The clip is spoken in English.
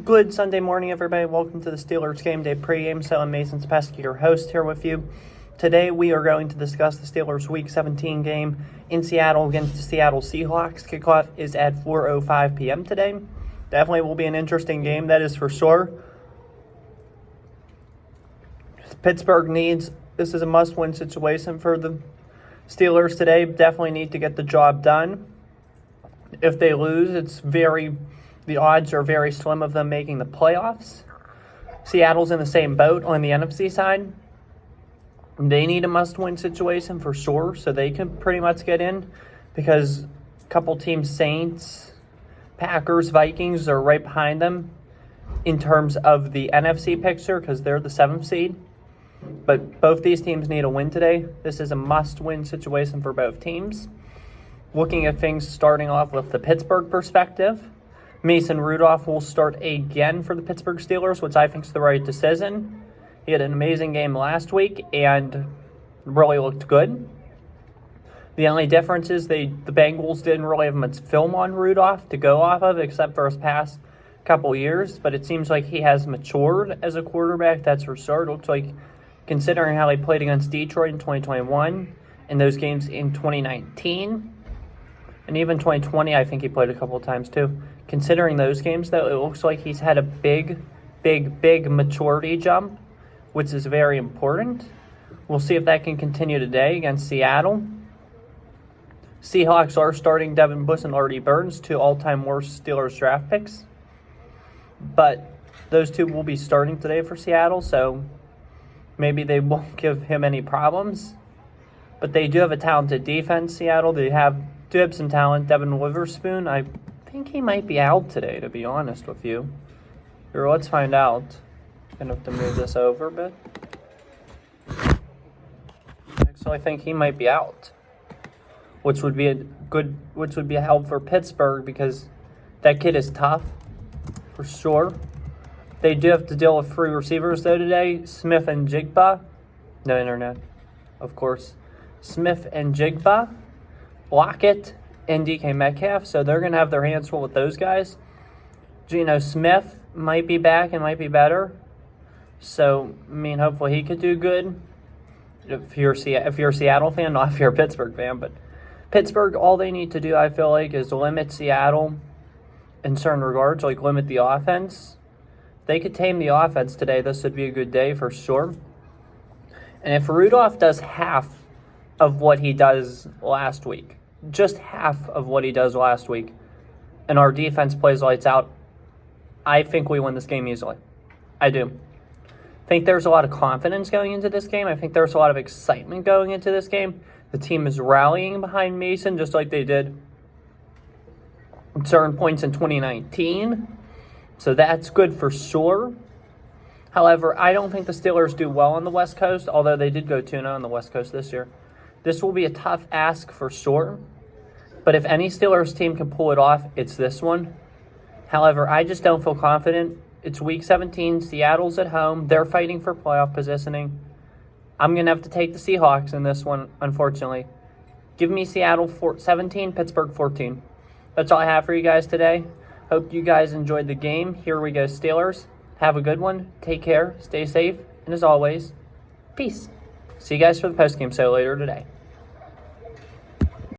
Good Sunday morning, everybody. Welcome to the Steelers Game Day pregame. So I'm Mason Spesky, your host, here with you. Today we are going to discuss the Steelers Week 17 game in Seattle against the Seattle Seahawks. Kickoff is at 4:05 p.m. today. Definitely will be an interesting game, that is for sure. Pittsburgh this is a must-win situation for the Steelers today. Definitely need to get the job done. If they lose, the odds are very slim of them making the playoffs. Seattle's in the same boat on the NFC side. They need a must-win situation for sure, so they can pretty much get in because a couple teams, Saints, Packers, Vikings, are right behind them in terms of the NFC picture because they're the 7th seed. But both these teams need a win today. This is a must-win situation for both teams. Looking at things starting off with the Pittsburgh perspective, Mason Rudolph will start again for the Pittsburgh Steelers, which I think is the right decision. He had an amazing game last week and really looked good. The only difference is the Bengals didn't really have much film on Rudolph to go off of except for his past couple years, but it seems like he has matured as a quarterback, that's for sure. It looks like, considering how he played against Detroit in 2021 and those games in 2019, and even 2020, I think he played a couple of times too. Considering those games, though, it looks like he's had a big maturity jump, which is very important. We'll see if that can continue today against Seattle. Seahawks are starting Devin Bush and Artie Burns, two all-time worst Steelers draft picks. But those two will be starting today for Seattle, so maybe they won't give him any problems. But they do have a talented defense, Seattle. They do have some talent. Devin Witherspoon, I think he might be out today, to be honest with you. Here, let's find out. I'm going to have to move this over a bit. So I think he might be out, which would be a help for Pittsburgh because that kid is tough, for sure. They do have to deal with 3 receivers, though, today. Smith and Jigba. No internet, of course. Smith and Jigba, Lockett, and DK Metcalf. So they're going to have their hands full with those guys. Geno Smith might be back and might be better. So, hopefully he could do good. If you're a Seattle fan, not if you're a Pittsburgh fan. But Pittsburgh, all they need to do, I feel like, is limit Seattle in certain regards, like limit the offense. They could tame the offense today. This would be a good day for sure. And if Rudolph does half of what he does last week, just half of what he does last week, and our defense plays lights out, I think we win this game easily. I do. I think there's a lot of confidence going into this game. I think there's a lot of excitement going into this game. The team is rallying behind Mason just like they did at certain points in 2019. So that's good for sure. However, I don't think the Steelers do well on the West Coast, although they did go 2-0 on the West Coast this year. This will be a tough ask for sure. But if any Steelers team can pull it off, it's this one. However, I just don't feel confident. It's Week 17. Seattle's at home. They're fighting for playoff positioning. I'm going to have to take the Seahawks in this one, unfortunately. Give me Seattle 17, Pittsburgh 14. That's all I have for you guys today. Hope you guys enjoyed the game. Here we go, Steelers. Have a good one. Take care. Stay safe. And as always, peace. See you guys for the postgame show later today.